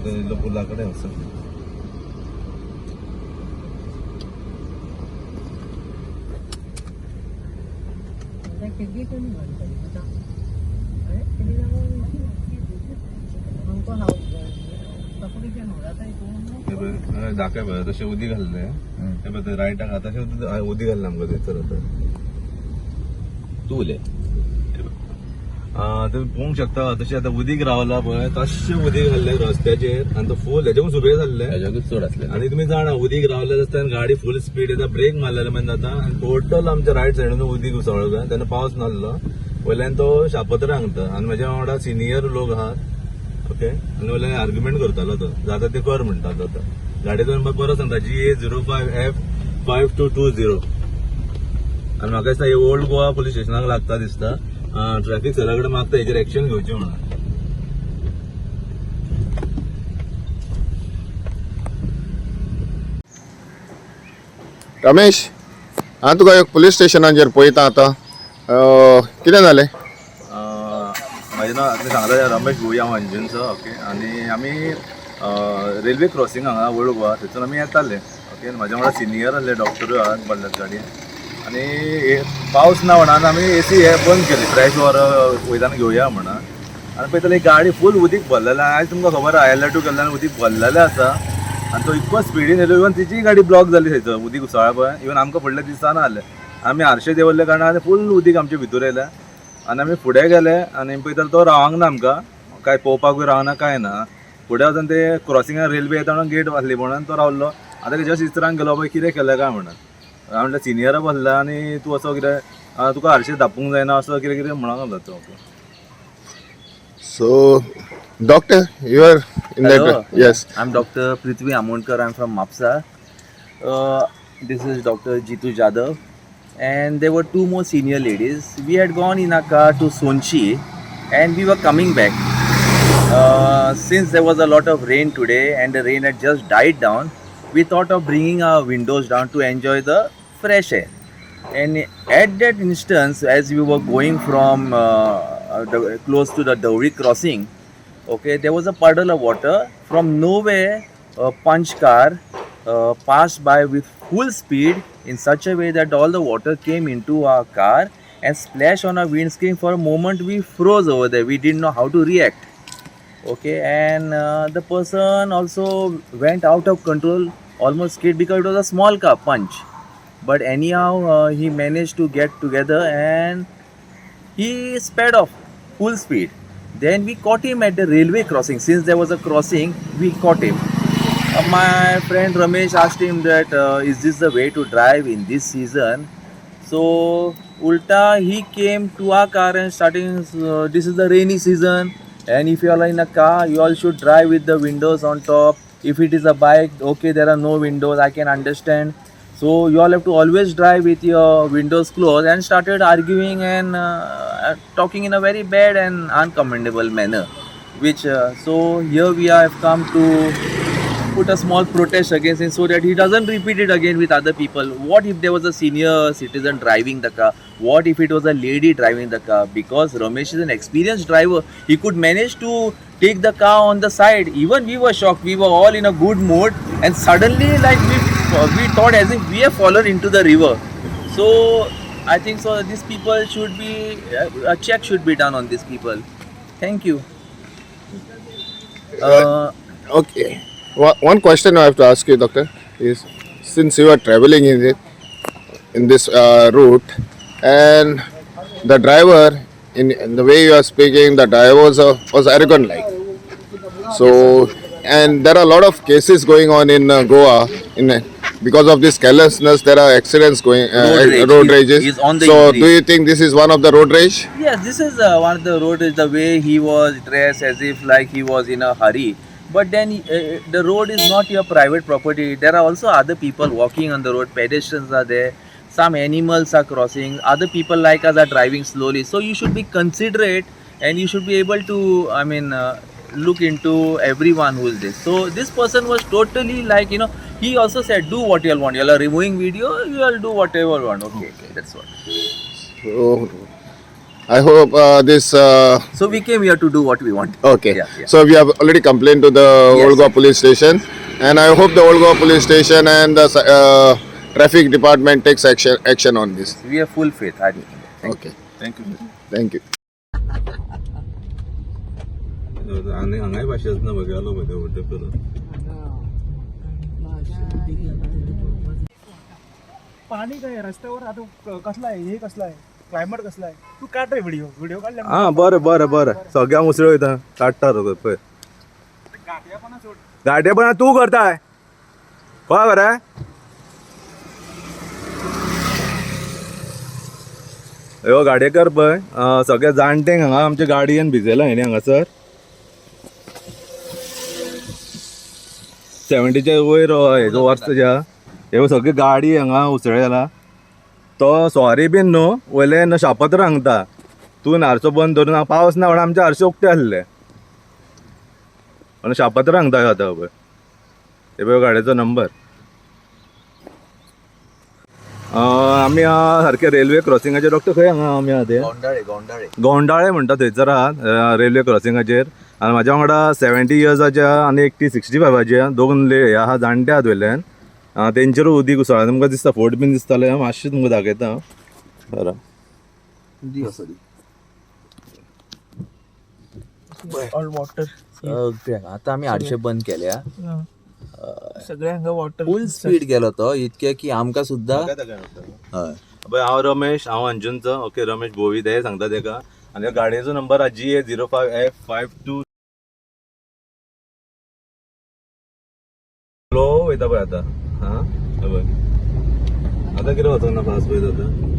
इल्लो पुला कडेन वचून दाखय पळय तशें उदी घाल्ले हे पळय रायटाक आहा तशें उदी घाल्लें आमकां थंयसर तूं उलय तुम्ही पळोवंक शकता तशें आतां उदीक रावला पळय तशें उदीक घाल्लें रस्त्याचेर आनी तो फूल हेच्याकून सुबेज जाल्ले हेच्याकून चड आसलें आनी तुमी जाणा उदीक रावले आसता गाडी फूल स्पीड येता ब्रेक मारलेले मागीर जाता आनी टोटल आमच्या रायट सायडीन उदीक उसळ्ळो तेन्ना पावस नासलो वयल्यान तो शापोत्रा हांगता आनी म्हाज्या वांगडा सिनियर लोक आहात ओके आनी वयल्यान आर्ग्युमेंट करतालो तो जाता ते कर म्हणटालो तो गाडयेचो नंबर परत सांगता GA05F5220 आनी म्हाका दिसता हे ओल्ड गोवा पुलीस स्टेशनाक लागता दिसता ट्रॅफिक सरा कडेन मागता हेचेर एक्शन घेवचें म्हणून रमेश हांव तुका एक पुलीस स्टेशनाचेर पळयता आतां कितें जालें म्हाजें नांव तुमी सांगता रमेश भुया अंजुनचो ओके आनी आमी रेल्वे क्रॉसींग हांगा ओल्ड गोवा थंयसून आमी येताले ओके म्हाज्या वांगडा सिनियर आसले डॉक्टर आहात बल्ल्यात गाडयेन आनी पावस ना म्हणून आमी AC हे बंद केली फ्रेश वर वयल्यान घेवया म्हणून आनी पळयताले गाडी फूल उदीक भरलेलें आयज तुमकां खबर आहा आयल्यार टू केल्ल्यान उदीक भरलेलें आसा आनी तो इतको स्पिडीन येयलो इवन तिची गाडी ब्लॉक जाली थंयसर उदीक उसळ्ळा पळय इवन आमकां फुडल्या दिसना आसलें आमी हारशे देंवल्ले कारणान फूल उदीक आमचे भितर येयलें आनी आमी फुडें गेले आनी पळयताले तो रावंक ना आमकां काय पळोवपाकूय रावना काय ना फुडें वचून ते क्रॉसिंगार रेल्वे येता म्हणून गेट वाजली म्हणून तो रावल्लो आतां जस्ट इस्त्रांक गेलो पळय कितें केलें काय म्हणून हांव म्हणलें सिनियर बसला आनी तूं असो कितें तुका हारशें धापूंक जायना असो कितें कितें म्हणूंक लागलो तो so doctor you are in Hello. That yes I'm Dr. Prithvi Amonkar. I'm from MAPSA. This is Dr. Jitu Jadhav. And there were two more senior ladies. We had gone in a car to Sonchi and we were coming back. Since there was a lot of rain today and the rain had just died down, we thought of bringing our windows down to enjoy the fresh air. And at that instance, as we were going from close to the Dowri crossing, okay, there was a puddle of water. From nowhere, a punch car passed by with full speed in such a way that all the water came into our car and splashed on our windscreen. For a moment, we froze over there. We didn't know how to react. Okay, and the person also went out of control, almost scared because it was a small car punch. But anyhow, he managed to get together and he sped off full speed. Then we caught him at the railway crossing. Since there was a crossing, we caught him. My friend Ramesh asked him that is this the way to drive in this season? So ulta he came to our car and starting this is the rainy season and if you are in a car you all should drive with the windows on top. If it is a bike, okay, there are no windows, I can understand. So you all have to always drive with your windows closed, and started arguing and talking in a very bad and uncommendable manner. Which so here we have come to put a small protest against him so that he doesn't repeat it again with other people. What if there was a senior citizen driving the car? What if it was a lady driving the car? Because Ramesh is an experienced driver, he could manage to take the car on the side. Even we were shocked. We were all in a good mood, and suddenly, like we thought as if we have fallen into the river. So I think so. These people should be a check should be done on these people. Thank you. Okay. One question I have to ask you, doctor, is since you are traveling in this route, and the driver, in the way you are speaking, the driver was arrogant like. So, and there are a lot of cases going on in Goa. Because of this carelessness, there are accidents going, road rages. He's on the so, increase. do you think this is one of the road rage? Yes, this is one of the road is the way he was dressed as if like he was in a hurry. But then the road is not your private property. There are also other people walking on the road. Pedestrians are there. Some animals are crossing. Other people like us are driving slowly. So you should be considerate and you should be able to, look into everyone who is this. So this person was totally like, he also said, do what you all want. You all are removing video, you all do whatever you want. Okay, that's what. So, I hope this. So we came here to do what we want. Okay. Yeah, yeah. So we have already complained to the Yes, Old Goa yes. police station, and I hope the Old Goa police station and the traffic department takes action on this. We have full faith. Okay. Thank you Thank you. आणि हांगाय भाशेच ना बघायला मध्ये परत पाणी काय रस्त्यावर आता कसला आहे हे कसला आहे क्लायमेट कसला आहे तू काढ रे व्हिडिओ काढल्या हा बरं बरं बरं सगळ्या मुसळ वयता काडटा पळय गाठ्यापणा सोड गाठेपणा तू करताय कळ्ळें बरें ह्यो गाडेकर पळय सगळ्या जाणटेंक हांगा आमच्या गाडयेन भिजयला हेणी हांगासर 70च्या वयर हेजो वर्साच्या ह्यो सगळी गाडी हांगा उसळयला तो सॉरी बीन न्हू वयले शापत्र सांगता तूं नारचो बंद धरून हांव पावस ना म्हणून आमचे हरशे उक्ते आसले आणि शापत्र सांगता आतां पळय हे पळय गाडयेचो नंबर आमी सारखे रेल्वे क्रॉसिंगाचेर डॉक्टर खंय हांगा आमी आहा ते गोंडाळे म्हणटा थंयसर आहात रेल्वे क्रॉसिंगाचेर आनी म्हाज्या वांगडा 70 इयर्साच्या आनी एकटी 65च्या दोन हे आहा जाणटे आहात वयल्यान तेंचेर उदीक उसळ्ळा तुमकां दिसता फोट बीन दिसताले मातशें तुमकां दाखयता बरं ऑल वॉटर आता आम्ही 800 बंद केल्या सगळ्या हांगा वॉटर फुल स्पीड गेलो तो इतके की आमकां सुद्धा हय पळय हांव रमेश हांव अंजुनचो ओके रमेश भोवी ते सांगता तेका आनी ह्या गाडयेचो नंबर हा GA05F52 स्लो वयता पळय आतां हा पळय आतां कितें वचना फास्ट वयता आतां